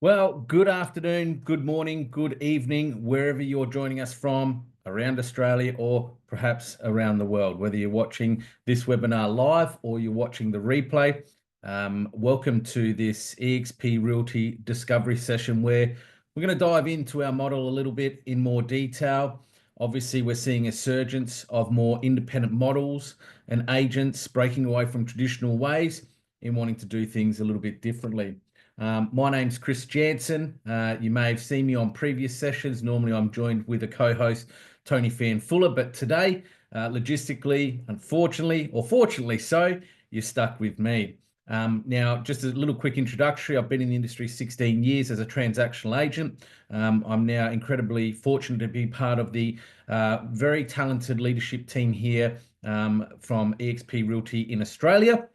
Well, good afternoon, good morning, good evening, wherever you're joining us from around Australia or perhaps around the world, whether you're watching this webinar live or you're watching the replay. Welcome to this eXp Realty Discovery session where we're going to dive into our model a little bit in more detail. Obviously, we're seeing a surgence of more independent models and agents breaking away from traditional ways in wanting to do things a little bit differently. My name's Chris Jansen. You may have seen me on previous sessions. Normally I'm joined with a co-host, Tony Fan Fuller, but today, logistically, unfortunately, or fortunately so, you're stuck with me. Now, just a little quick introductory. I've been in the industry 16 years as a transactional agent. I'm now incredibly fortunate to be part of the very talented leadership team here from eXp Realty in Australia.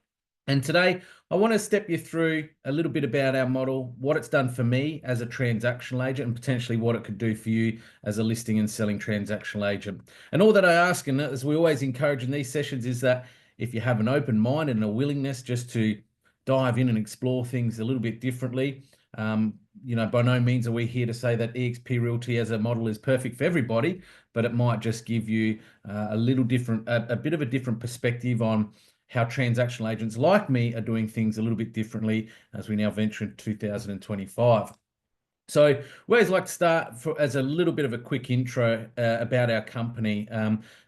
And today, I want to step you through a little bit about our model, what it's done for me as a transactional agent, and potentially what it could do for you as a listing and selling transactional agent. And all that I ask, and as we always encourage in these sessions, is that if you have an open mind and a willingness just to dive in and explore things a little bit differently, by no means are we here to say that eXp Realty as a model is perfect for everybody, but it might just give you a little different, a bit of a different perspective on how transactional agents like me are doing things a little bit differently as we now venture into 2025. So we always like to start as a little bit of a quick intro about our company.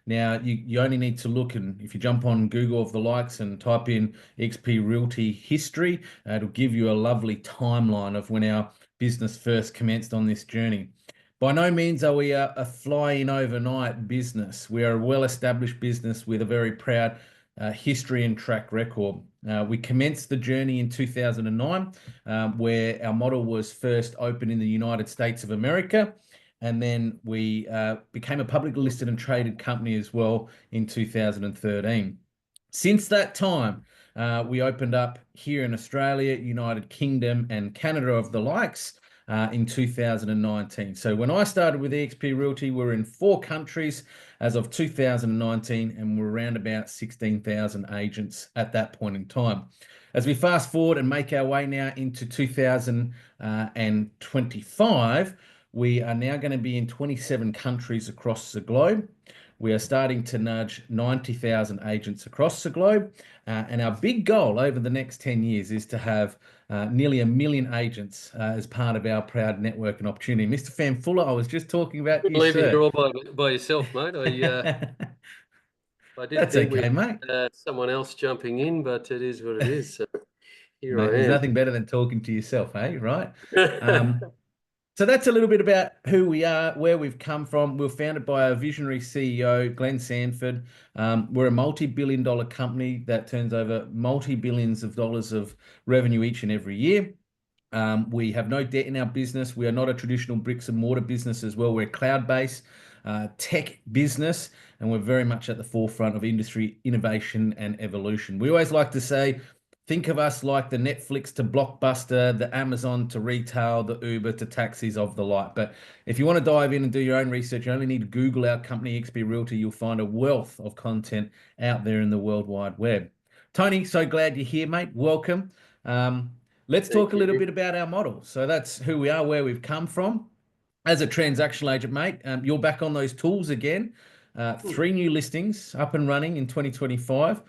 Now, you only need to look, and if you jump on Google of the likes and type in eXp Realty history, it'll give you a lovely timeline of when our business first commenced on this journey. By no means are we a fly-in overnight business. We are a well-established business with a very proud history and track record. We commenced the journey in 2009, where our model was first opened in the United States of America, and then we became a publicly listed and traded company as well in 2013. Since that time, we opened up here in Australia, United Kingdom, and Canada of the likes in 2019. So when I started with eXp Realty, we were in 4 countries as of 2019, and we're around about 16,000 agents at that point in time. As we fast forward and make our way now into 2025, we are now going to be in 27 countries across the globe. We are starting to nudge 90,000 agents across the globe. And our big goal over the next 10 years is to have nearly 1 million agents as part of our proud network and opportunity. Mr. Fan Fuller, I was just talking about you, Leaving it sir. all by yourself, mate. I did That's think we okay, mate. had someone else jumping in, but it is what it is. So here Mate, I there's am. nothing better than talking to yourself, eh? Right? So that's a little bit about who we are, where we've come from. We were founded by our visionary CEO, Glenn Sanford. We're a multi-billion dollar company that turns over multi-billions of dollars of revenue each and every year. We have no debt in our business. We are not a traditional bricks and mortar business as well. We're a cloud-based tech business, and we're very much at the forefront of industry innovation and evolution. We always like to say, think of us like the Netflix to Blockbuster, the Amazon to retail, the Uber to taxis of the like. But if you want to dive in and do your own eXp, you only need to Google our company, eXp Realty. You'll find a wealth of content out there in the World Wide Web. Tony, so glad you're here, mate. Welcome. Let's talk Thank a little you. bit about our model. So that's who we are, where we've come from. As a transactional agent, mate, you're back on those tools again. 3 new listings up and running in 2025.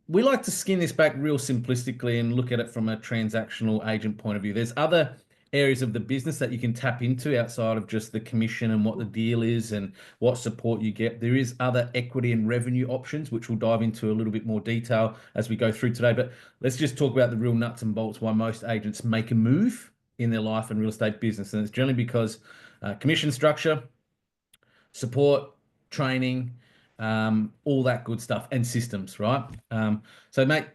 We like to skin this back real simplistically and look at it from a transactional agent point of view. There's other areas of the business that you can tap into outside of just the commission and what the deal is and what support you get. There is other equity and revenue options, which we'll dive into a little bit more detail as we go through today. But let's just talk about the real nuts and bolts why most agents make a move in their life and real estate business. And it's generally because commission structure, support, training, all that good stuff, and systems, right? So, mate,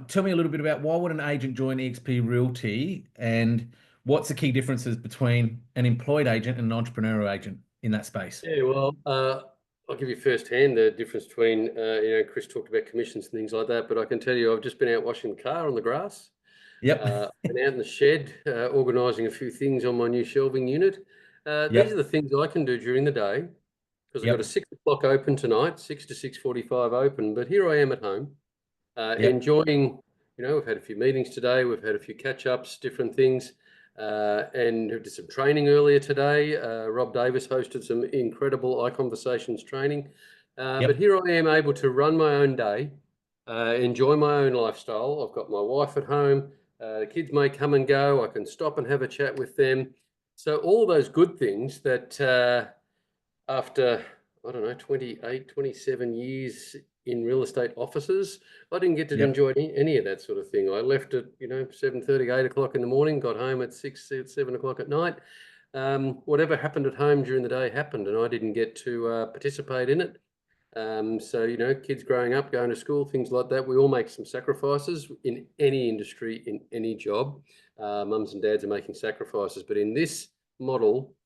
tell me a little bit about why would an agent join eXp Realty, and what's the key differences between an employed agent and an entrepreneurial agent in that space? Yeah, well, I'll give you firsthand the difference between, Chris talked about commissions and things like that, but I can tell you I've just been out washing the car on the grass. Yep. Been out in the shed, organising a few things on my new shelving unit. These are Yep. the things I can do during the day, because I've got a Yep. 6 o'clock open tonight, 6 to 6:45 open, but here I am at home, Yep. enjoying we've had a few meetings today, we've had a few catch-ups, different things, and we did some training earlier today. Rob Davis hosted some incredible iConversations training. But Yep. here I am able to run my own day, enjoy my own lifestyle. I've got my wife at home. The kids may come and go. I can stop and have a chat with them. So all those good things that after, I don't know, 28, 27 years in real estate offices, I didn't get to Yep. enjoy any of that sort of thing. I left at, 7:30, 8 o'clock in the morning, got home at 6, 7 o'clock at night. Whatever happened at home during the day happened, and I didn't get to participate in it. So, kids growing up, going to school, things like that, we all make some sacrifices in any industry, in any job. Mums and dads are making sacrifices, but in this model,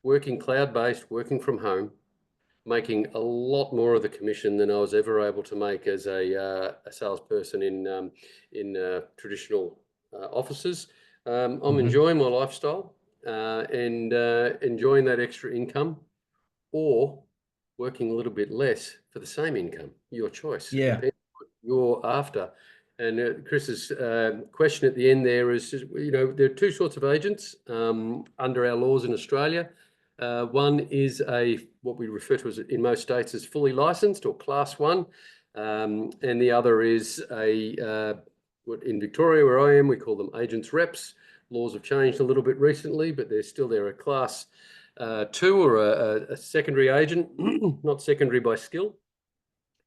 working cloud-based, working from home, making a lot more of the commission than I was ever able to make as a salesperson in traditional offices. I'm Hmm. enjoying my lifestyle and enjoying that extra income, or working a little bit less for the same income. Your choice. It Yeah. depends what you're after. And Chris's question at the end there is, there are two sorts of agents under our laws in Australia. One is what we refer to as in most states as fully licensed or class one. And the other is what in Victoria, where I am, we call them agents reps. Laws have changed a little bit recently, but they're a class two or a secondary agent, not secondary by skill.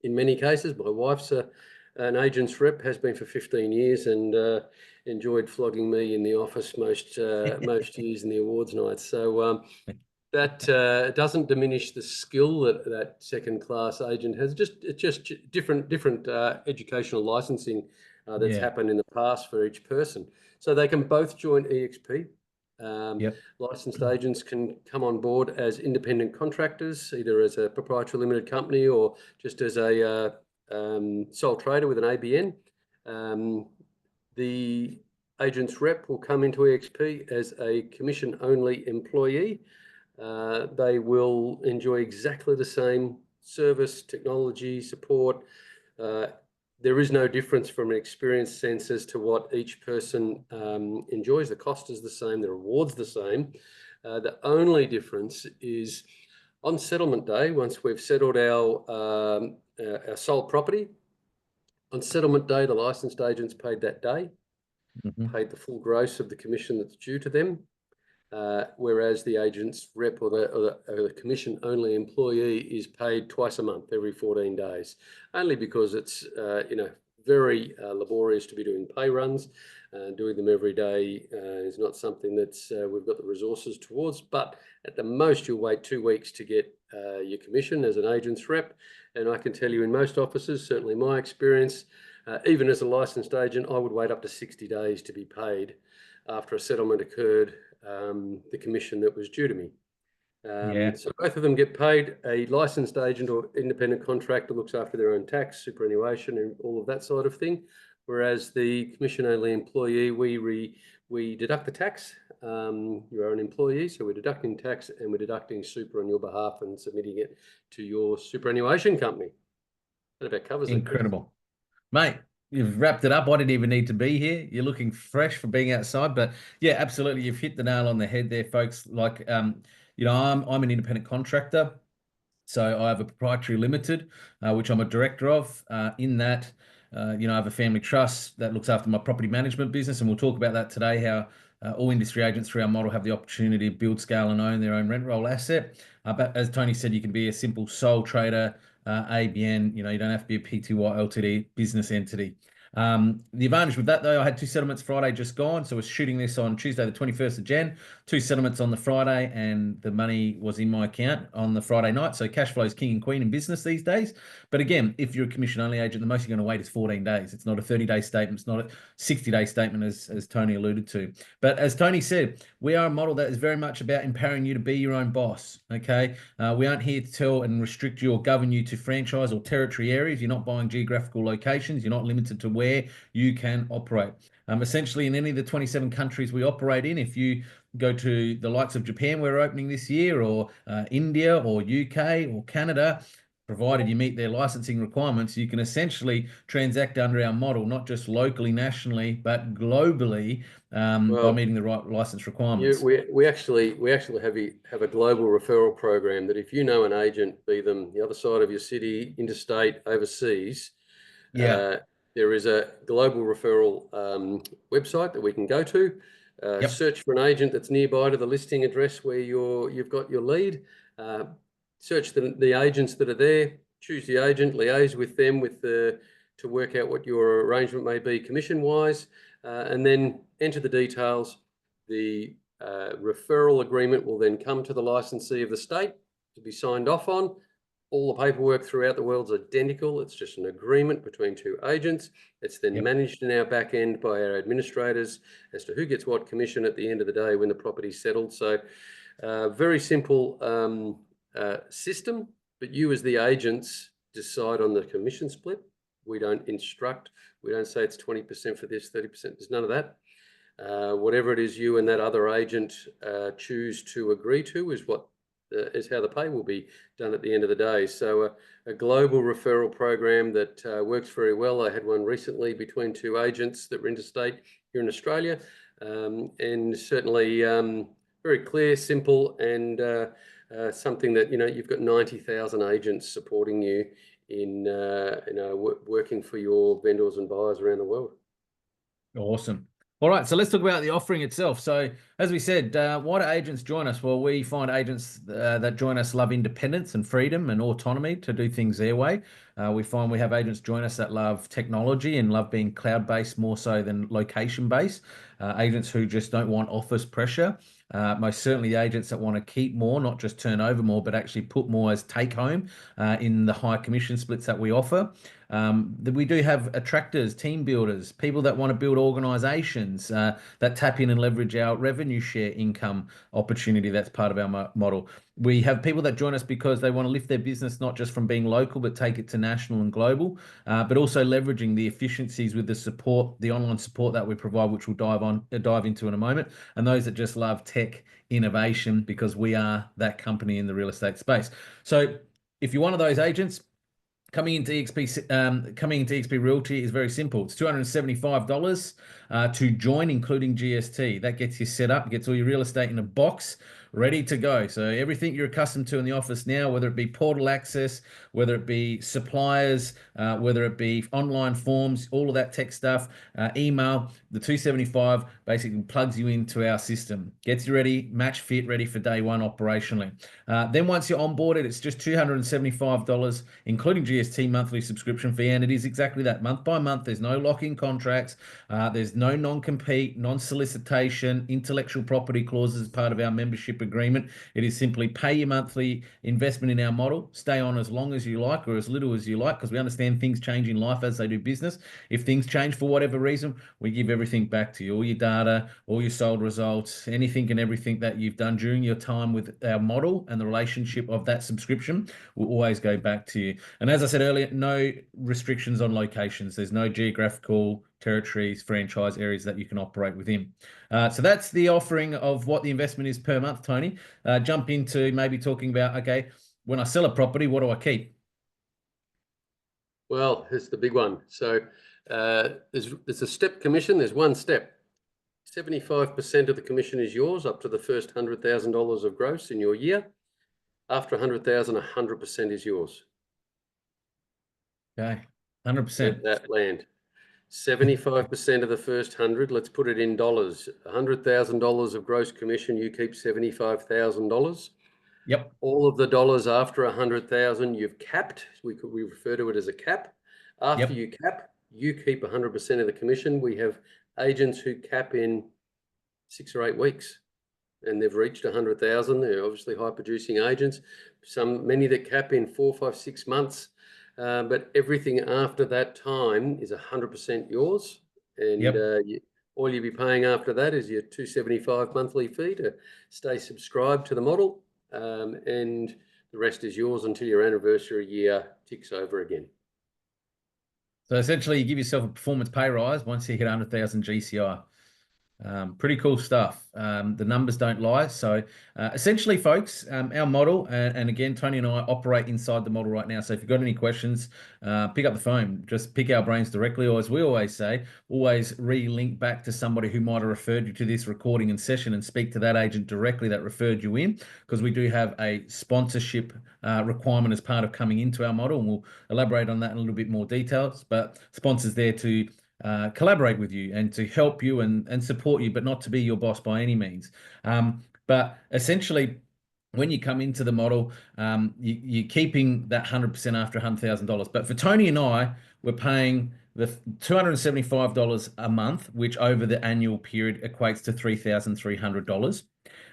In many cases, my wife's an agent's rep, has been for 15 years, and enjoyed flogging me in the office most years in the awards nights. So that doesn't diminish the skill that second class agent has. It's just different educational licensing that's Yeah. happened in the past for each person. So they can both join eXp. Yep. Licensed agents can come on board as independent contractors, either as a proprietary limited company or just as a sole trader with an ABN. The agent's rep will come into eXp as a commission-only employee. They will enjoy exactly the same service, technology, support. Uh, there is no difference from an experience sense as to what each person enjoys. The cost is the same, the reward's the same. The only difference is on settlement day, once we've settled our sole property, on settlement day, the licensed agents paid that day, Hmm. paid the full gross of the commission that's due to them. Whereas the agent's rep or the commission-only employee is paid twice a month, every 14 days, only because it's very laborious to be doing pay runs. Doing them every day is not something that's we've got the resources towards. But at the most, you'll wait 2 weeks to get your commission as an agent's rep. And I can tell you, in most offices, certainly my experience, even as a licensed agent, I would wait up to 60 days to be paid after a settlement occurred, the commission that was due to me. Yeah. So both of them get paid. A licensed agent or independent contractor looks after their own tax, superannuation, and all of that sort of thing. Whereas the commission-only employee, we deduct the tax. You are an employee, so we're deducting tax and we're deducting super on your behalf and submitting it to your superannuation company. That about covers it, Chris. Incredible. Mate, you've wrapped it up. I didn't even need to be here. You're looking fresh for being outside, but yeah, absolutely. You've hit the nail on the head there, folks. Like, I'm an independent contractor. So I have a proprietary limited, which I'm a director of. In that, I have a family trust that looks after my property management business, and we'll talk about that today. How all industry agents through our model have the opportunity to build, scale, and own their own rent roll asset. But as Tony said, you can be a simple sole trader, ABN. You don't have to be a PTY Ltd business entity. The advantage with that, though, I had two settlements Friday just gone. So we're shooting this on Tuesday, the 21st of Jan. Two settlements on the Friday, and the money was in my account on the Friday night. So cash flow is king and queen in business these days. But again, if you're a commission only agent, the most you're going to wait is 14 days. It's not a 30-day statement. It's not a 60-day statement, as Tony alluded to. But as Tony said, we are a model that is very much about empowering you to be your own boss. Okay. We aren't here to tell and restrict you or govern you to franchise or territory areas. You're not buying geographical locations. You're not limited to where you can operate. Essentially, in any of the 27 countries we operate in, if you go to the likes of Japan, we're opening this year, or India, or UK, or Canada, provided you meet their licensing requirements, you can essentially transact under our model, not just locally, nationally, but globally, by Well, meeting the right license requirements. we actually have a global referral program that if you know an agent, be them the other side of your city, interstate, overseas, Yeah. uh, there is a global referral website that we can go to. Yep. Search for an agent that's nearby to the listing address where you've got your lead. Uh, Search the agents that are there. Choose the agent, liaise with them to work out what your arrangement may be commission wise, and then enter the details. The referral agreement will then come to the licensee of the state to be signed off on. All the paperwork throughout the world is identical. It's just an agreement between two agents. It's then Yep. managed in our back end by our administrators as to who gets what commission at the end of the day when the property's settled. So very simple system, but you as the agents decide on the commission split. We don't instruct. We don't say it's 20% for this, 30%. There's none of that. Whatever it is you and that other agent choose to agree to is how the pay will be done at the end of the day. So a global referral program that works very well. I had one recently between two agents that were interstate here in Australia, and certainly very clear, simple, and something that you've got 90,000 agents supporting you in working for your vendors and buyers around the world. Awesome. All right, so let's talk about the offering itself. So, as we said, why do agents join us? Well, we find agents that join us love independence and freedom and autonomy to do things their way. We find we have agents join us that love technology and love being cloud-based more so than location-based. Agents who just don't want office pressure. Most certainly, the agents that want to keep more, not just turn over more, but actually put more as take home in the high commission splits that we offer. We do have attractors, team builders, people that want to build organizations that tap in and leverage our revenue share income opportunity. That's part of our model. We have people that join us because they want to lift their business not just from being local, but take it to national and global, but also leveraging the efficiencies with the support, the online support that we provide, which we'll dive into in a moment. And those that just love tech innovation because we are that company in the real estate space. So if you're one of those agents, coming into eXp Realty is very simple. It's $275 to join, including GST. That gets you set up, gets all your real estate in a box, ready to go. So everything you're accustomed to in the office now, whether it be portal access, whether it be suppliers, whether it be online forms, all of that tech stuff, email, the 275 basically plugs you into our system, gets you ready, match fit, ready for day one operationally. Then once you're onboarded, it's just $275, including GST monthly subscription fee, and it is exactly that, month by month. There's no lock-in contracts, there's no non-compete, non-solicitation, intellectual property clauses as part of our membership agreement. It is simply pay your monthly investment in our model, stay on as long as you like or as little as you like, because we understand things change in life as they do business. If things change for whatever reason, we give everything back to you, all your data, all your sold results, anything and everything that you've done during your time with our model, and the relationship of that subscription will always go back to you. And as I said earlier, no restrictions on locations. There's no geographical territories, franchise areas that you can operate within. So that's the offering of what the investment is per month, Tony. Jump into maybe talking about, okay, when I sell a property, what do I keep? Well, it's the big one. So there's a step commission. There's one step. 75% of the commission is yours up to the first $100,000 of gross in your year. After 100,000, 100% is yours. Okay, 100%. Rent that land. 75% of the first 100, let's put it in dollars. $100,000 of gross commission, you keep $75,000. Yep, All of the dollars after 100,000 you've capped. We refer to it as a cap. After yep, you cap, you keep 100% of the commission. We have agents who cap in 6 or 8 weeks, and they've reached 100,000. They're obviously high producing agents. Many that cap in 4, 5, 6 months. But everything after that time is 100% yours, and yep. all you'll be paying after that is your $275 monthly fee to stay subscribed to the model, and the rest is yours until your anniversary year ticks over again. So essentially, you give yourself a performance pay rise once you hit 100,000 GCI. Pretty cool stuff. The numbers don't lie. So essentially, folks, our model, and again, Tony and I operate inside the model right now. So if you've got any questions, pick up the phone. Just pick our brains directly, or as we always say, always re-link back to somebody who might have referred you to this recording and session and speak to that agent directly that referred you in, because we do have a sponsorship requirement as part of coming into our model, and we'll elaborate on that in a little bit more details. But sponsors there to collaborate with you and to help you and support you, but not to be your boss by any means. But essentially, when you come into the model, you're keeping that 100% after $100,000. But for Tony and I, we're paying the $275 a month, which over the annual period equates to $3,300.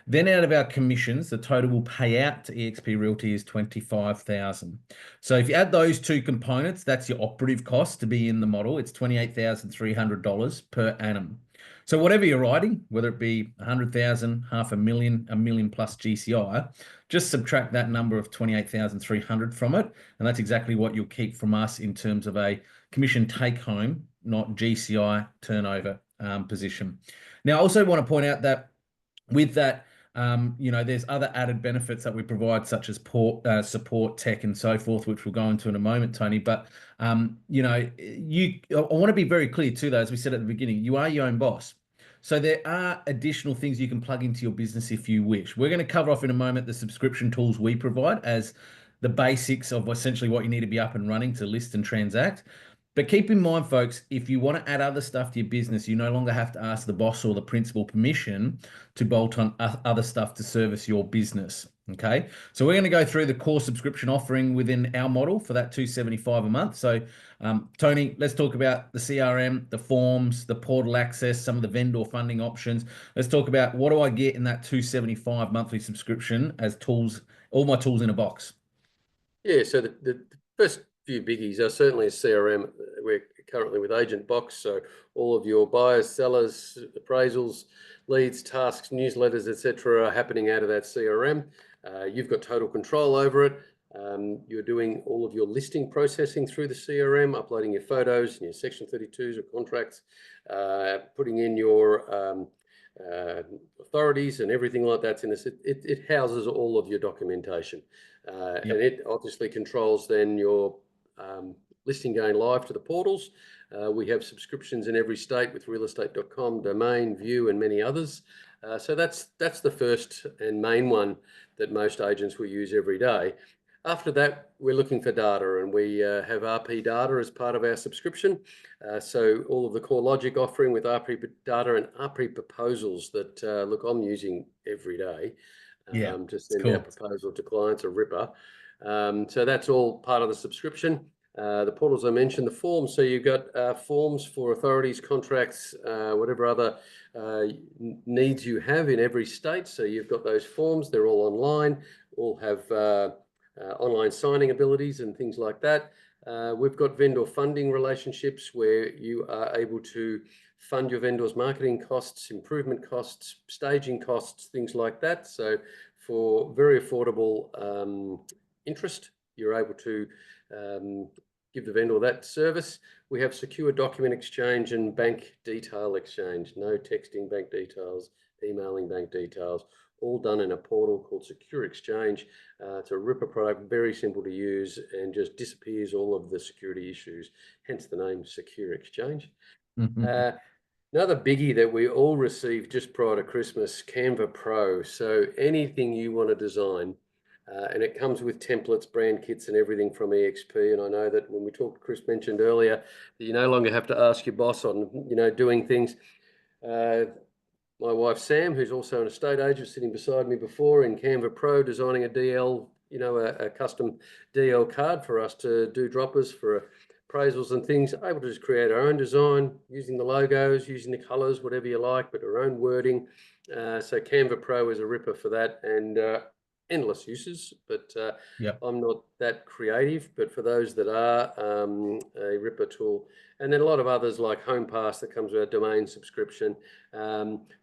Then out of our commissions, the total we'll pay out to eXp Realty is $25,000. So if you add those two components, that's your operative cost to be in the model. It's $28,300 per annum. So whatever you're writing, whether it be 100,000, half a million plus GCI, just subtract that number of 28,300 from it, and that's exactly what you'll keep from us in terms of a commission take home, not GCI turnover position. Now, I also want to point out that with that, there's other added benefits that we provide, such as support, tech, and so forth, which we'll go into in a moment, Tony. But I want to be very clear too, though, as we said at the beginning, you are your own boss. So there are additional things you can plug into your business if you wish. We're going to cover off in a moment the subscription tools we provide as the basics of essentially what you need to be up and running to list and transact. But keep in mind, folks, if you want to add other stuff to your business, you no longer have to ask the boss or the principal permission to bolt on other stuff to service your business. Okay, so we're going to go through the core subscription offering within our model for that $275 a month. So, Tony, let's talk about the CRM, the forms, the portal access, some of the vendor funding options. Let's talk about what do I get in that $275 monthly subscription as tools, all my tools in a box. Yeah, so the first few biggies are certainly a CRM. We're currently with Agent Box, so all of your buyers, sellers, appraisals, leads, tasks, newsletters, etc., are happening out of that CRM. You've got total control over it. You're doing all of your listing processing through the CRM, uploading your photos and your Section 32s or contracts, putting in your authorities and everything like that's in this. It houses all of your documentation. And it obviously controls then your listing going live to the portals. We have subscriptions in every state with realestate.com, Domain, View, and many others. So that's the first and main one that most agents will use every day. After that, we're looking for data, and we have RP data as part of our subscription. So all of the core logic offering with RP data and RP proposals that, look, I'm using every day. To send out proposal to clients, a ripper. So that's all part of the subscription. The portals I mentioned, the forms. So you've got forms for authorities, contracts, whatever other needs you have in every state. So you've got those forms. They're all online. All have online signing abilities and things like that. We've got vendor funding relationships where you are able to fund your vendors' marketing costs, improvement costs, staging costs, things like that. So for very affordable interest, you're able to give the vendor that service. We have secure document exchange and bank detail exchange. No texting bank details, emailing bank details, all done in a portal called Secure Exchange. It's a ripper product, very simple to use, and just disappears all of the security issues, hence the name Secure Exchange. Another biggie that we all received just prior to Christmas, Canva Pro. So anything you want to design, and it comes with templates, brand kits, and everything from eXp. And I know that when we talked, Chris mentioned earlier that you no longer have to ask your boss on, doing things. My wife, Sam, who's also an estate agent sitting beside me before in Canva Pro, designing a DL, a custom DL card for us to do droppers for appraisals and things, able to just create our own design, using the logos, using the colors, whatever you like, but our own wording. So Canva Pro is a ripper for that, and endless uses, but I'm not that creative, but for those that are, a ripper tool. And then a lot of others like HomePass that comes with a domain subscription.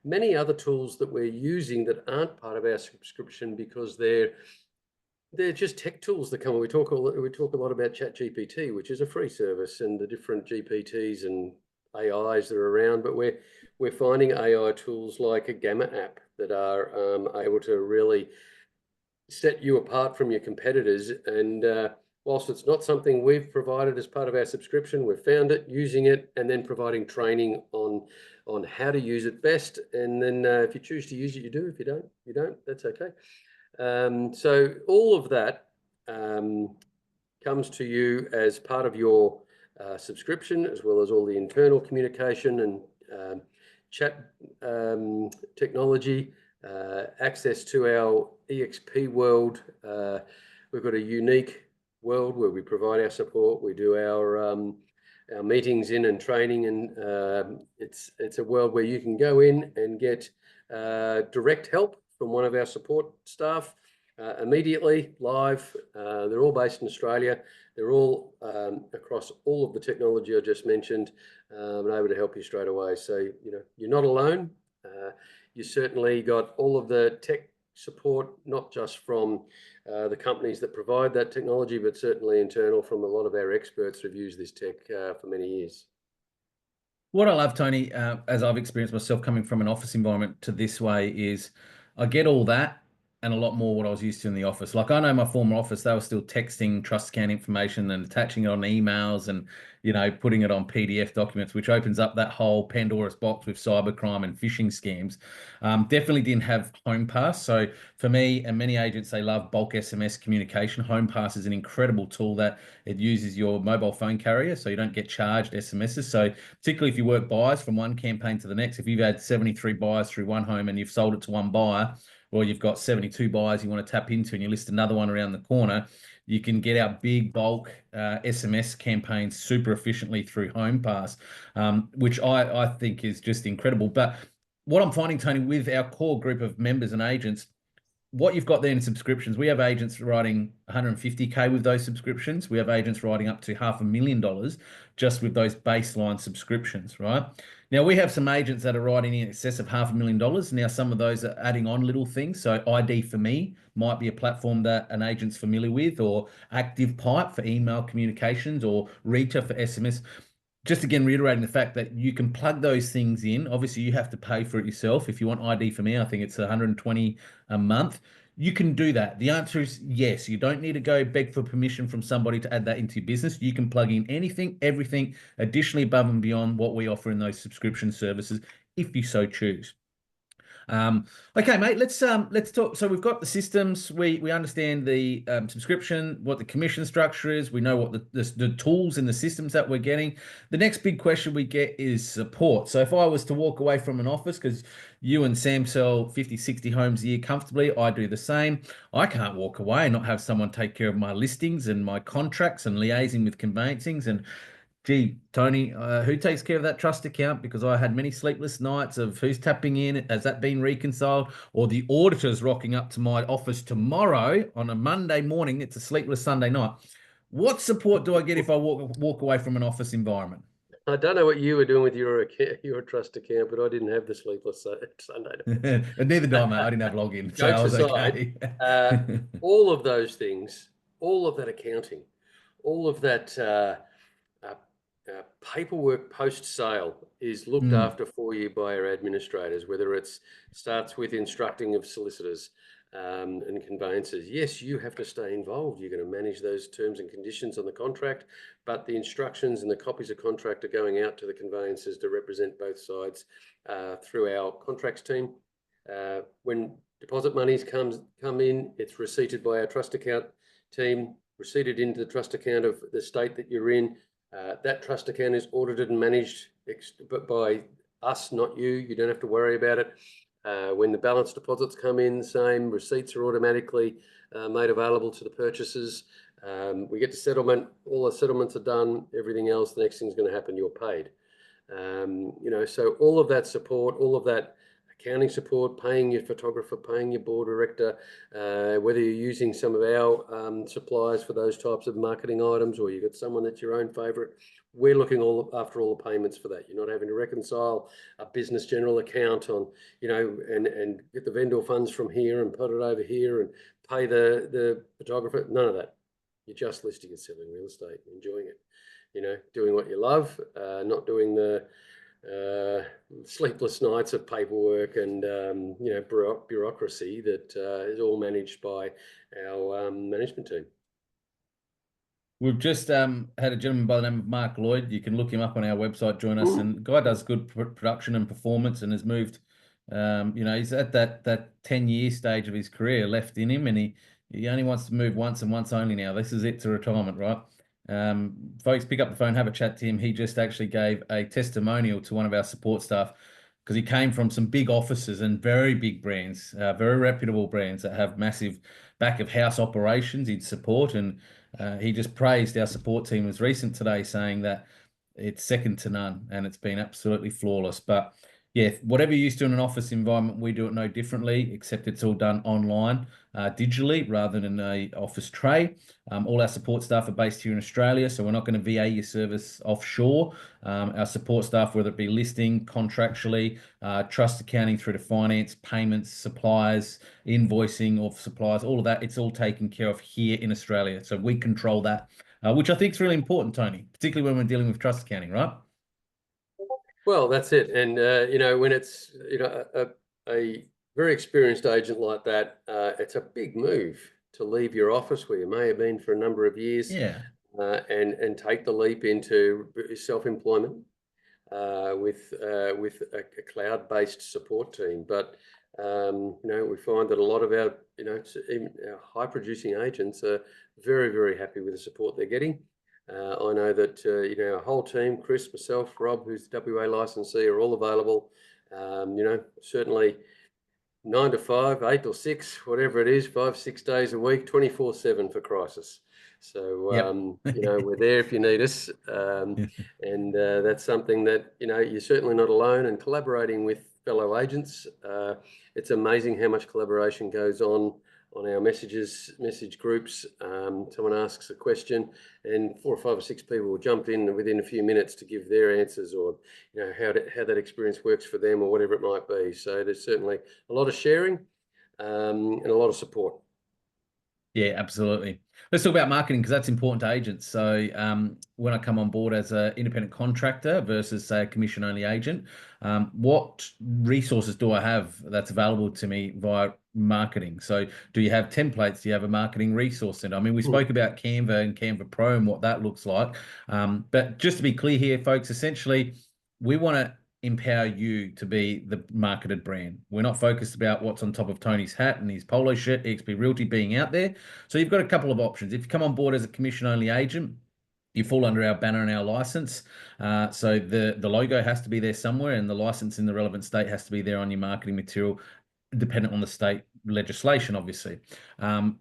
Many other tools that we're using that aren't part of our subscription because they're just tech tools that come. We talk a lot about ChatGPT, which is a free service, and the different GPTs and AIs that are around, but we're finding AI tools like a Gamma app that are able to really set you apart from your competitors. And whilst it's not something we've provided as part of our subscription, we've found it, using it, and then providing training on how to use it best. And then if you choose to use it, you do. If you don't, you don't. That's okay. So all of that comes to you as part of your subscription, as well as all the internal communication and chat technology, access to our eXp world. We've got a unique world where we provide our support. We do our meetings in and training, and it's a world where you can go in and get direct help from one of our support staff immediately, live. They're all based in Australia. They're all across all of the technology I just mentioned, and able to help you straight away. So, you know, you're not alone. You certainly got all of the tech support, not just from the companies that provide that technology, but certainly internal from a lot of our experts who've used this tech for many years. What I love, Tony, as I've experienced myself coming from an office environment to this way, is I get all that and a lot more what I was used to in the office. Like I know my former office, they were still texting trust account information and attaching it on emails and, you know, putting it on PDF documents, which opens up that whole Pandora's box with cybercrime and phishing scams. Definitely didn't have Home Pass. So for me and many agents, they love bulk SMS communication. Home Pass is an incredible tool that it uses your mobile phone carrier, so you don't get charged SMSs. So particularly if you work buyers from one campaign to the next, if you've had 73 buyers through one home and you've sold it to one buyer, or you've got 72 buyers you want to tap into and you list another one around the corner, you can get our big bulk SMS campaigns super efficiently through Home Pass, which I think is just incredible. But what I'm finding, Tony, with our core group of members and agents, what you've got there in subscriptions, we have agents writing 150K with those subscriptions. We have agents writing up to $500,000 just with those baseline subscriptions, right? Now, we have some agents that are writing in excess of $500,000. Now, some of those are adding on little things. So ID for Me might be a platform that an agent's familiar with, or Active Pipe for email communications, or Rita for SMS. Just again, reiterating the fact that you can plug those things in. Obviously, you have to pay for it yourself. If you want ID for Me, I think it's 120 a month. You can do that. The answer is yes. You don't need to go beg for permission from somebody to add that into your business. You can plug in anything, everything, additionally above and beyond what we offer in those subscription services, if you so choose. Okay, mate, let's talk. So we've got the systems. We understand the subscription, what the commission structure is. We know what the tools and the systems that we're getting. The next big question we get is support. So if I was to walk away from an office, because you and Sam sell 50, 60 homes a year comfortably, I do the same. I can't walk away and not have someone take care of my listings and my contracts and liaising with conveyancings. And gee, Tony, who takes care of that trust account? Because I had many sleepless nights of who's tapping in, has that been reconciled, or the auditors rocking up to my office tomorrow on a Monday morning. It's a sleepless Sunday night. What support do I get if I walk away from an office environment? I don't know what you were doing with your trust account, but I didn't have the sleepless Sunday nights. And neither did I, mate. I didn't have login, so I Jokes was aside, okay. all of those things, all of that accounting, all of that uh, paperwork post sale is looked Mm. after for you by our administrators, whether it starts with instructing of solicitors and conveyancers. Yes, you have to stay involved. You're going to manage those terms and conditions on the contract, but the instructions and the copies of contract are going out to the conveyancers to represent both sides through our contracts team. When deposit monies come in, it's receipted by our trust account team, receipted into the trust account of the state that you're in. That trust account is audited and managed by us, not you. You don't have to worry about it. When the balance deposits come in, the same receipts are automatically made available to the purchasers. We get to settlement. All the settlements are done. Everything else, the next thing's going to happen. You're paid. You know, so all of that support, all of that accounting support, paying your photographer, paying your board director, whether you're using some of our suppliers for those types of marketing items, or you've got someone that's your own favorite, we're looking after all the payments for that. You're not having to reconcile a business general account on, you know, and get the vendor funds from here and put it over here and pay the photographer. None of that. You're just listing and selling real estate and enjoying it. doing what you love, not doing the sleepless nights of paperwork and bureaucracy that is all managed by our management team. We've just had a gentleman by the name of Mark Lloyd. You can look him up on our website, join us. And the guy does good production and performance and has moved. He's at that 10-year stage of his career left in him, and he only wants to move once and once only now. This is it to retirement, right? Folks, pick up the phone, have a chat to him. He just actually gave a testimonial to one of our support staff because he came from some big offices and very big brands, very reputable brands that have massive back of house operations in support. And he just praised our support team as recent today, saying that it's second to none and it's been absolutely flawless. But yeah, whatever you're used to in an office environment, we do it no differently, except it's all done online, digitally, rather than a office tray. All our support staff are based here in Australia, so we're not going to VA your service offshore. Our support staff, whether it be listing, contractually, trust accounting through to finance, payments, suppliers, invoicing of suppliers, all of that, it's all taken care of here in Australia. So we control that, which I think is really important, Tony, particularly when we're dealing with trust accounting, right? Well, that's it. And, when it's, a very experienced agent like that, it's a big move to leave your office where you may have been for a number of years, Yeah. and take the leap into self-employment, with a cloud-based support team. But we find that a lot of our, even our high-producing agents are very, very happy with the support they're getting. I know that our whole team, Chris, myself, Rob, who's the WA licensee, are all available. Certainly 9 to 5, 8 or 6, whatever it is, 5, 6 days a week, 24/7 for crisis. So, Yep. we're there if you need us. And that's something that, you're certainly not alone, and collaborating with fellow agents. It's amazing how much collaboration goes on our message groups. Someone asks a question and 4 or 5 or 6 people will jump in within a few minutes to give their answers, or how that experience works for them, or whatever it might be. So there's certainly a lot of sharing, and a lot of support. Yeah, absolutely. Let's talk about marketing because that's important to agents. So when I come on board as an independent contractor versus, say, a commission-only agent, what resources do I have that's available to me via marketing? So do you have templates? Do you have a marketing resource center? I mean, we spoke about Canva and Canva Pro and what that looks like. But just to be clear here, folks, essentially, we want to empower you to be the marketed brand. We're not focused about what's on top of Tony's hat and his polo shirt, eXp Realty being out there. So you've got a couple of options. If you come on board as a commission-only agent, you fall under our banner and our license. So the logo has to be there somewhere, and the license in the relevant state has to be there on your marketing material, dependent on the state legislation, obviously.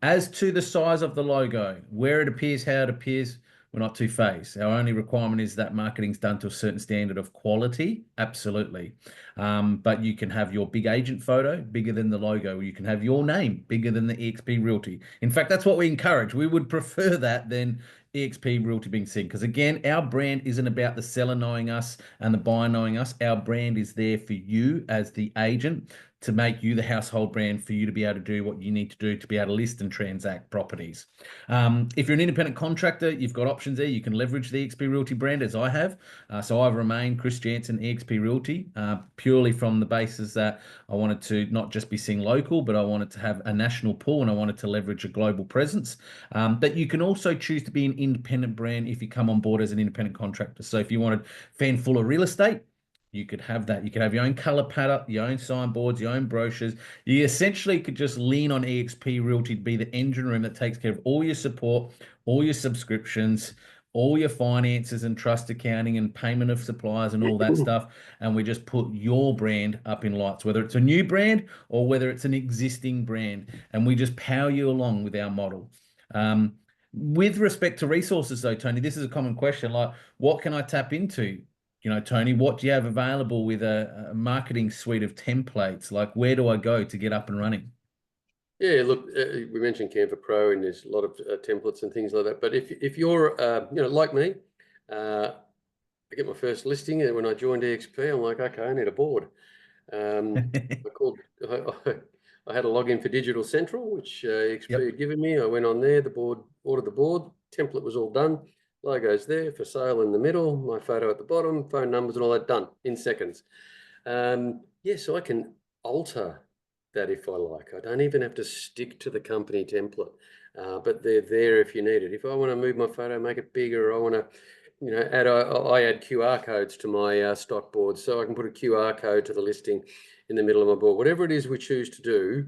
As to the size of the logo, where it appears, how it appears, we're not too phased. Our only requirement is that marketing's done to a certain standard of quality, absolutely. But you can have your big agent photo bigger than the logo. You can have your name bigger than the eXp Realty. In fact, that's what we encourage. We would prefer that than eXp Realty being seen, because again, our brand isn't about the seller knowing us and the buyer knowing us. Our brand is there for you as the agent, to make you the household brand, for you to be able to do what you need to do to be able to list and transact properties. If you're an independent contractor, you've got options there. You can leverage the eXp Realty brand, as I have. So I've remained Chris Jansen eXp Realty, purely from the basis that I wanted to not just be seen local, but I wanted to have a national pool, and I wanted to leverage a global presence. But you can also choose to be an independent brand if you come on board as an independent contractor. So if you wanted fan full of real estate, you could have that. You could have your own color palette, your own signboards, your own brochures. You essentially could just lean on eXp Realty to be the engine room that takes care of all your support, all your subscriptions, all your finances and trust accounting and payment of suppliers and all that stuff. And we just put your brand up in lights, whether it's a new brand or whether it's an existing brand. And we just power you along with our model. With respect to resources, though, Tony, this is a common question. Like, what can I tap into? Tony, what do you have available with a marketing suite of templates? Like, where do I go to get up and running? Yeah, look, we mentioned Canva Pro, and there's a lot of templates and things like that. But if you're, like me, I get my first listing, and when I joined eXp, I'm like, okay, I need a board. I called. I had a login for Digital Central, which eXp Yep. had given me. I went on there. The board ordered the board. Template was all done. Logo's there, for sale in the middle, my photo at the bottom, phone numbers and all that, done in seconds. Yes, I can alter that if I like. I don't even have to stick to the company template, but they're there if you need it. If I want to move my photo, make it bigger, I want to, I add QR codes to my stock board, so I can put a QR code to the listing in the middle of my board. Whatever it is we choose to do,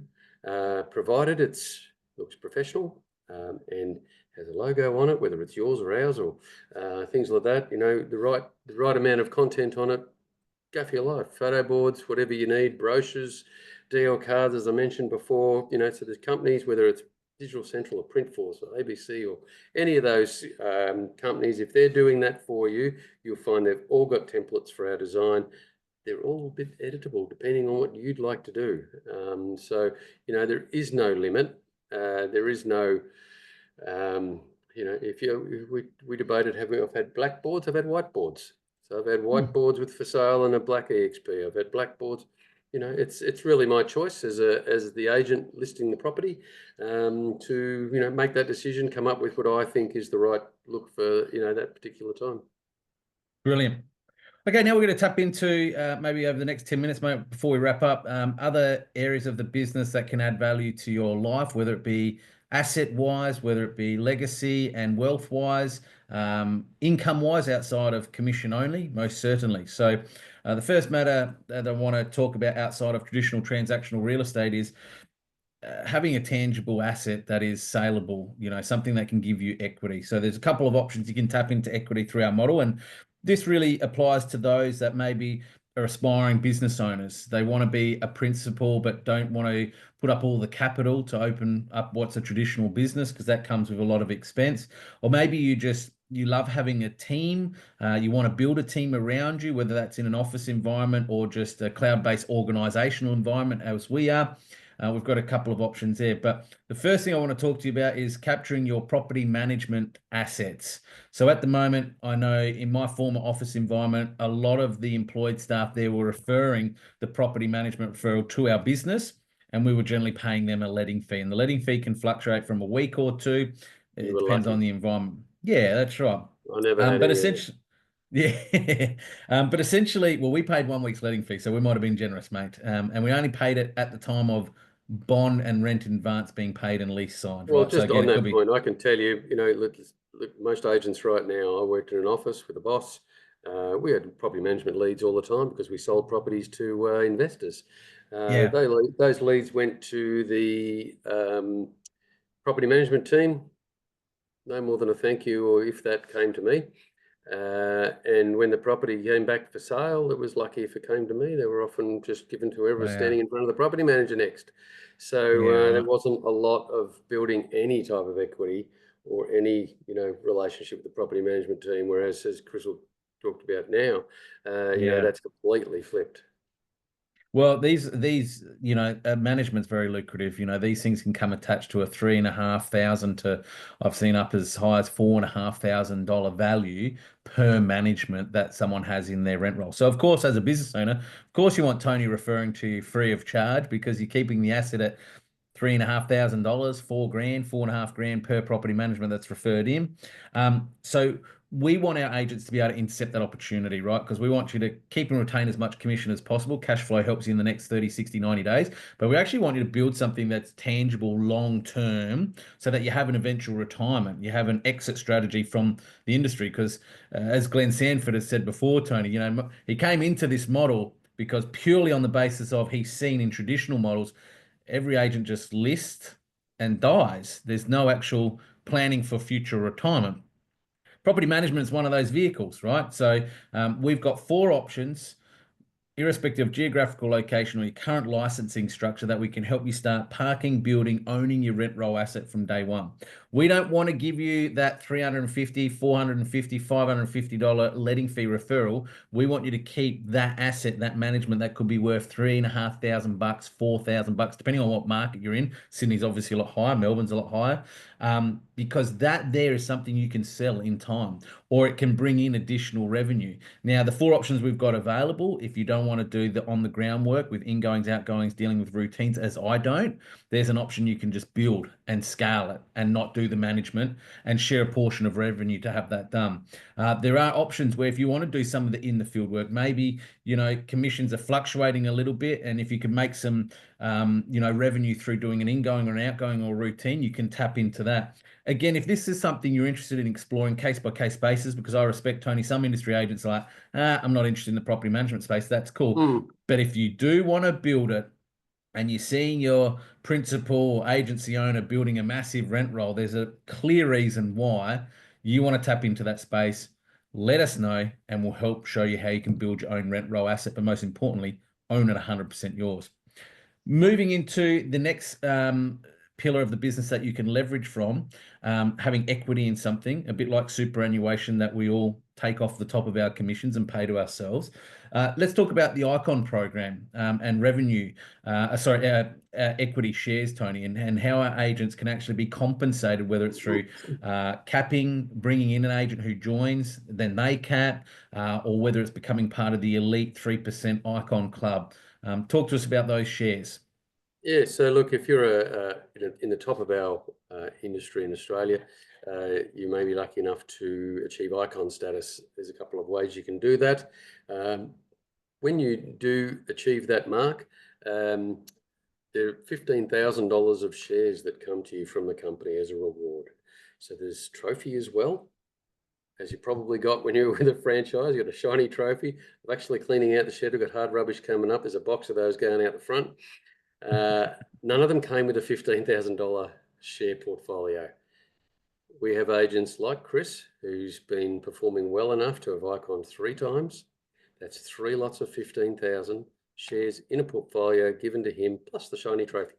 provided looks professional and has a logo on it, whether it's yours or ours or things like that. The right amount of content on it. Go for your life. Photo boards, whatever you need, brochures, DL cards, as I mentioned before. So there's companies, whether it's Digital Central or Printforce or ABC or any of those companies, if they're doing that for you, you'll find they've all got templates for our design. They're all a bit editable depending on what you'd like to do. There is no limit. There is no if we debated, I've had blackboards, I've had whiteboards. So I've had whiteboards with for sale and a black eXp. I've had blackboards. It's really my choice as the agent listing the property to make that decision, come up with what I think is the right look for that particular time. Brilliant. Okay, now we're going to tap into maybe over the next 10 minutes, mate, before we wrap up, other areas of the business that can add value to your life, whether it be asset-wise, whether it be legacy and wealth-wise, income-wise, outside of commission only, most certainly. So the first matter that I want to talk about outside of traditional transactional real estate is having a tangible asset that is saleable, something that can give you equity. So there's a couple of options you can tap into equity through our model. And this really applies to those that maybe are aspiring business owners. They want to be a principal, but don't want to put up all the capital to open up what's a traditional business, because that comes with a lot of expense. Or maybe you love having a team. You want to build a team around you, whether that's in an office environment or just a cloud-based organizational environment as we are. We've got a couple of options there. But the first thing I want to talk to you about is capturing your property management assets. So at the moment, I know in my former office environment, a lot of the employed staff there were referring the property management referral to our business, and we were generally paying them a letting fee. And the letting fee can fluctuate from a week or two. You It were depends lucky. on the environment. Yeah, that's right. I never had But any of that. essentially, yeah. But essentially, well, we paid 1 week's letting fee, so we might have been generous, mate. And we only paid it at the time of bond and rent in advance being paid and lease signed, Well, right? So just again, on it could that be, point, I can tell you, look, most agents right now, I worked in an office with a boss. We had property management leads all the time because we sold properties to investors. yeah, Those leads went to the property management team, no more than a thank you, or if that came to me. And when the property came back for sale, it was lucky if it came to me. They were often just given to whoever was yeah, standing in front of the property manager next. So yeah, there right. wasn't a lot of building any type of equity or any relationship with the property management team. Whereas, as Chris talked about now, Yeah. that's completely flipped. Well, these management's very lucrative. These things can come attached to a 3,500 to I've seen up as high as $4,500 value per management that someone has in their rent roll. So of course, as a business owner, of course you want Tony referring to you free of charge, because you're keeping the asset at $3,500, 4 grand, 4.5 grand per property management that's referred in. So we want our agents to be able to intercept that opportunity, right? Because we want you to keep and retain as much commission as possible. Cash flow helps you in the next 30, 60, 90 days. But we actually want you to build something that's tangible long term, so that you have an eventual retirement. You have an exit strategy from the industry. Because as Glenn Sanford has said before, Tony, he came into this model because purely on the basis of he's seen in traditional models, every agent just lists and dies. There's no actual planning for future retirement. Property management is one of those vehicles, right? So we've got 4 options, irrespective of geographical location or your current licensing structure, that we can help you start parking, building, owning your rent roll asset from day one. We don't want to give you that $350, $450, $550 letting fee referral. We want you to keep that asset, that management that could be worth $3,500, $4,000, depending on what market you're in. Sydney's obviously a lot higher, Melbourne's a lot higher. because that there is something you can sell in time, or it can bring in additional revenue. Now, the four options we've got available, if you don't want to do the on the ground work with ingoings, outgoings, dealing with routines, as I don't, there's an option you can just build and scale it and not do the management and share a portion of revenue to have that done. There are options where if you want to do some of the in the field work, maybe, commissions are fluctuating a little bit. And if you can make some, revenue through doing an ingoing or an outgoing or routine, you can tap into that. Again, if this is something you're interested in exploring case by case basis, because I respect, Tony, some industry agents are like, I'm not interested in the property management space. That's cool. Mm. But if you do want to build it and you're seeing your principal or agency owner building a massive rent roll, there's a clear reason why you want to tap into that space. Let us know and we'll help show you how you can build your own rent roll asset, but most importantly, own it 100% yours. Moving into the next pillar of the business that you can leverage from, having equity in something, a bit like superannuation that we all take off the top of our commissions and pay to ourselves. Let's talk about the Icon program and revenue, equity shares, Tony, and how our agents can actually be compensated, whether it's through capping, bringing in an agent who joins, then they cap, or whether it's becoming part of the elite 3% Icon club. Talk to us about those shares. Yeah, so look, if you're in the top of our industry in Australia, you may be lucky enough to achieve icon status. There's a couple of ways you can do that. When you do achieve that mark, there are $15,000 of shares that come to you from the company as a reward. So there's trophy as well, as you probably got when you were with a franchise. You got a shiny trophy. I'm actually cleaning out the shed. We've got hard rubbish coming up. There's a box of those going out the front. None of them came with a $15,000 share portfolio. We have agents like Chris, who's been performing well enough to have Icon 3 times. That's 3 lots of 15,000 shares in a portfolio given to him, plus the shiny trophy.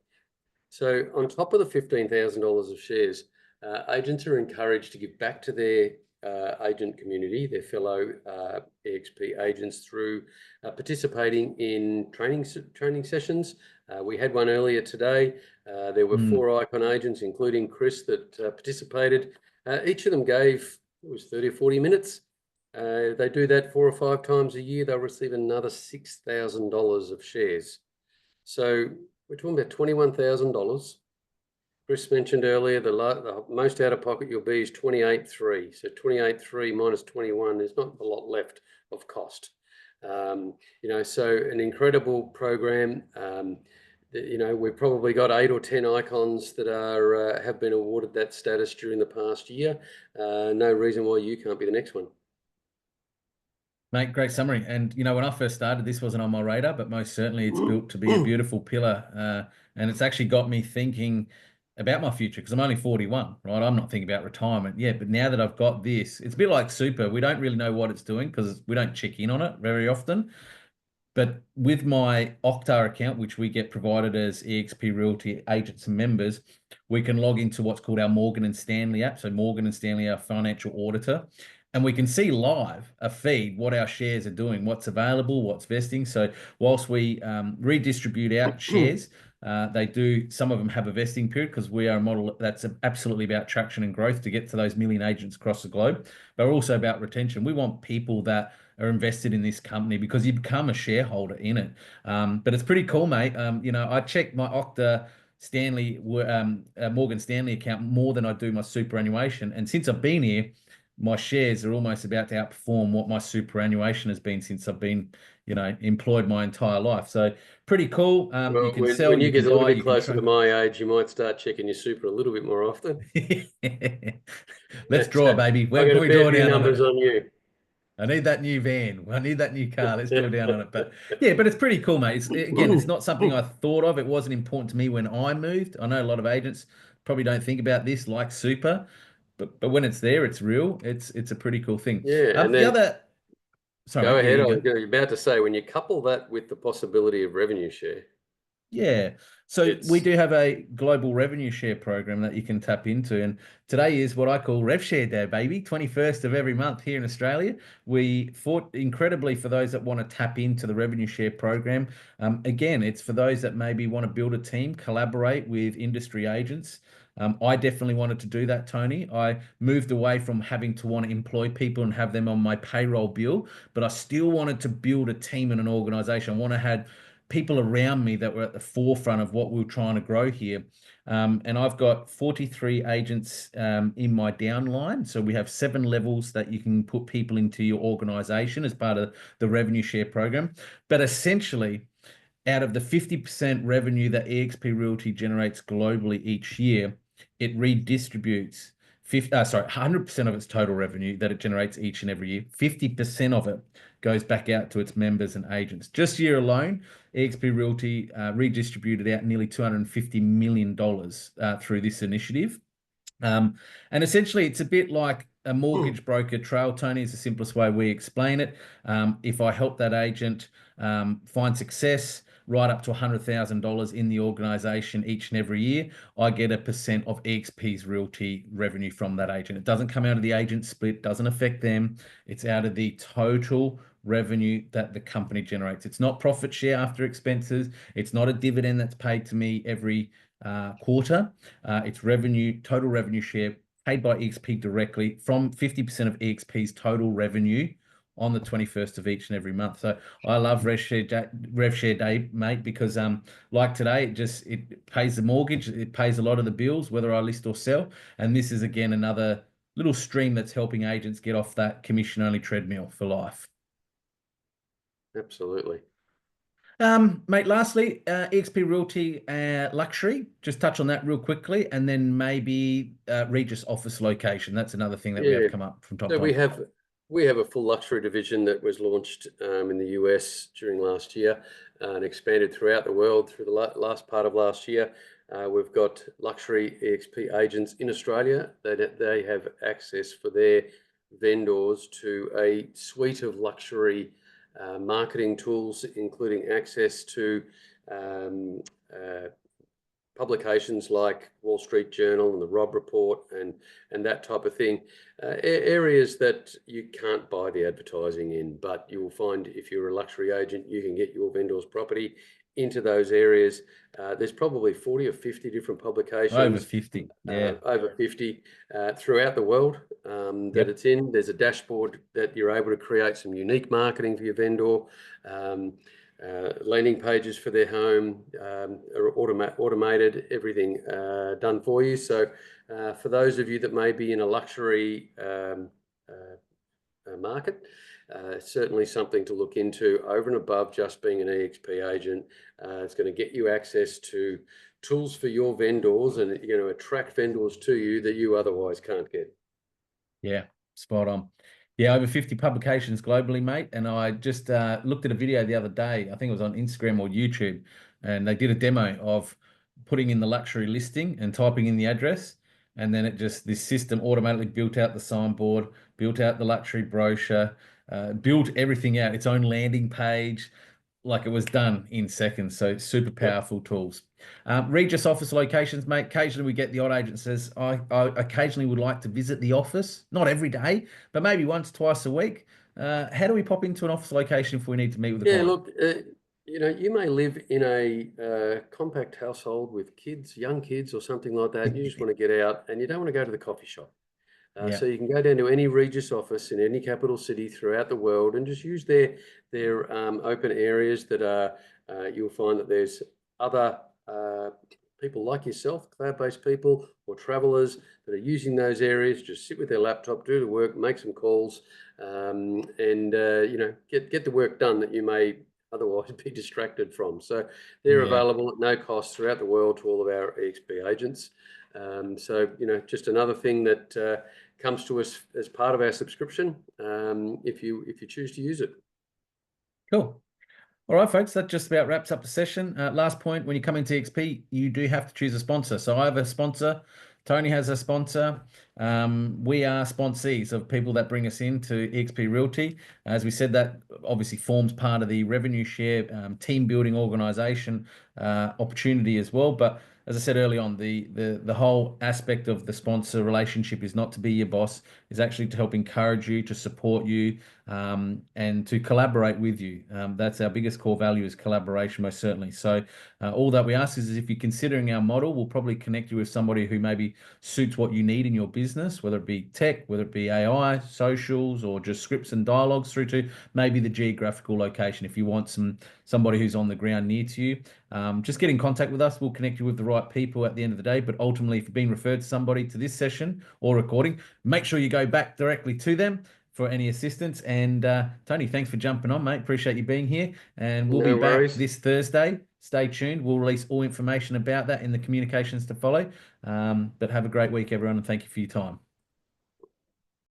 So on top of the $15,000 of shares, agents are encouraged to give back to their agent community, their fellow eXp agents, through participating in training sessions. We had one earlier today. There were 4 Icon agents, including Chris, that participated. Each of them gave, it was 30 or 40 minutes. They do that 4 or 5 times a year. They'll receive another $6,000 of shares. So we're talking about $21,000. Chris mentioned earlier the most out of pocket you'll be is 28.3. So 28.3 minus 21, there's not a lot left of cost. So an incredible program. We've probably got 8 or 10 icons that have been awarded that status during the past year. No reason why you can't be the next one. Mate, great summary. And, when I first started, this wasn't on my radar, but most certainly it's built to be a beautiful pillar. And it's actually got me thinking about my future, because I'm only 41, right? I'm not thinking about retirement yet. But now that I've got this, it's a bit like super. We don't really know what it's doing because we don't check in on it very often. But with my Okta account, which we get provided as eXp Realty agents and members, we can log into what's called our Morgan and Stanley app. So Morgan and Stanley, our financial auditor, and we can see live a feed what our shares are doing, what's available, what's vesting. So whilst we redistribute out shares, they do, some of them have a vesting period, because we are a model that's absolutely about traction and growth to get to those million agents across the globe, but we're also about retention. We want people that are invested in this company because you become a shareholder in it. But it's pretty cool, mate. I check my Okta Morgan Stanley account more than I do my superannuation. And since I've been here, my shares are almost about to outperform what my superannuation has been since I've been, employed my entire life. So pretty cool. Well, You can when, sell, when you you get can a little buy, bit you can closer to trade. my age, you might start checking your super a little bit more often. Let's draw, baby. I When got can a we fair draw few down on numbers it? on you. I need that new van. I need that new car. Let's draw down on it. But yeah, but it's pretty cool, mate. It's not something I thought of. It wasn't important to me when I moved. I know a lot of agents probably don't think about this like super, but when it's there, it's real. It's a pretty cool thing. Yeah, and The then other, sorry, go mate. Yeah, ahead. you I was go. about to say, when you couple that with the possibility of revenue share, Yeah. So we it's do have a global revenue share program that you can tap into. And today is what I call Rev Share Day, baby. 21st of every month here in Australia. We fought incredibly for those that want to tap into the revenue share program. Again, it's for those that maybe want to build a team, collaborate with industry agents. I definitely wanted to do that, Tony. I moved away from having to want to employ people and have them on my payroll bill, but I still wanted to build a team and an organization. I want to have people around me that were at the forefront of what we were trying to grow here. And I've got 43 agents in my downline. So we have 7 levels that you can put people into your organization as part of the revenue share program. But essentially, out of the 50% revenue that eXp Realty generates globally each year, it redistributes 100% of its total revenue that it generates each and every year. 50% of it goes back out to its members and agents. Just year alone, eXp Realty redistributed out nearly $250 million through this initiative. And essentially, it's a bit like a mortgage broker trail, Tony, is the simplest way we explain it. If I help that agent find success, right up to $100,000 in the organization each and every year, I get a percent of eXp's realty revenue from that agent. It doesn't come out of the agent split, doesn't affect them. It's out of the total revenue that the company generates. It's not profit share after expenses. It's not a dividend that's paid to me every quarter. It's revenue, total revenue share paid by eXp directly from 50% of eXp's total revenue on the 21st of each and every month. So I love Rev Share Day, mate, because like today, it pays the mortgage, it pays a lot of the bills, whether I list or sell. And this is again another little stream that's helping agents get off that commission only treadmill for life. Absolutely. Mate, lastly, eXp Realty Luxury, just touch on that real quickly, and then maybe Regis office location. That's another thing that we have Yeah. come up from time So to time. we have a full luxury division that was launched in the US during last year and expanded throughout the world through the last part of last year. We've got luxury eXp agents in Australia that they have access for their vendors to a suite of luxury marketing tools, including access to um, uh, publications like Wall Street Journal and the Robb Report and that type of thing, areas that you can't buy the advertising in, but you will find if you're a luxury agent, you can get your vendor's property into those areas. There's probably 40 or 50 different Over publications, 50. Yeah. over 50 throughout the world that Yep. it's in. There's a dashboard that you're able to create some unique marketing for your vendor. Landing pages for their home, are automated, everything done for you. So for those of you that may be in a luxury market, certainly something to look into over and above just being an eXp agent. It's going to get you access to tools for your vendors and you're going to attract vendors to you that you otherwise can't get. Yeah, spot on. Yeah, over 50 publications globally, mate. And I just looked at a video the other day. I think it was on Instagram or YouTube, and they did a demo of putting in the luxury listing and typing in the address. And then this system automatically built out the signboard, built out the luxury brochure, built everything out, its own landing page, like it was done in seconds. So super Yep. powerful tools. Regis office locations, mate. Occasionally we get the odd agent says, I occasionally would like to visit the office, not every day, but maybe once, twice a week. How do we pop into an office location if we need to meet with a Yeah, client? look, you may live in a compact household with kids, young kids or something like that, and you just want to get out and you don't want to go to the coffee shop. Yeah, So you can go down to any Regis office in any capital city throughout the world and just use their open areas that are, you'll find that there's other people like yourself, cloud-based people or travelers that are using those areas, just sit with their laptop, do the work, make some calls, and get the work done that you may otherwise be distracted from. So they're yeah. available at no cost throughout the world to all of our eXp agents. So just another thing that comes to us as part of our subscription, if you choose to use it. Cool. All right, folks, that just about wraps up the session. Last point, when you come into XP, you do have to choose a sponsor. So I have a sponsor. Tony has a sponsor. We are sponsees of people that bring us into eXp Realty. As we said, that obviously forms part of the revenue share team building organization opportunity as well. But as I said early on, the whole aspect of the sponsor relationship is not to be your boss, is actually to help encourage you, to support you, and to collaborate with you. That's our biggest core value, is collaboration, most certainly. So all that we ask is if you're considering our model, we'll probably connect you with somebody who maybe suits what you need in your business, whether it be tech, whether it be AI, socials, or just scripts and dialogues, through to maybe the geographical location if you want somebody who's on the ground near to you. Just get in contact with us. We'll connect you with the right people at the end of the day. But ultimately, if you've been referred to somebody to this session or recording, make sure you go back directly to them for any assistance. And Tony, thanks for jumping on, mate. Appreciate you being here. And we'll be No back worries. this Thursday. Stay tuned. We'll release all information about that in the communications to follow. But have a great week, everyone, and thank you for your time.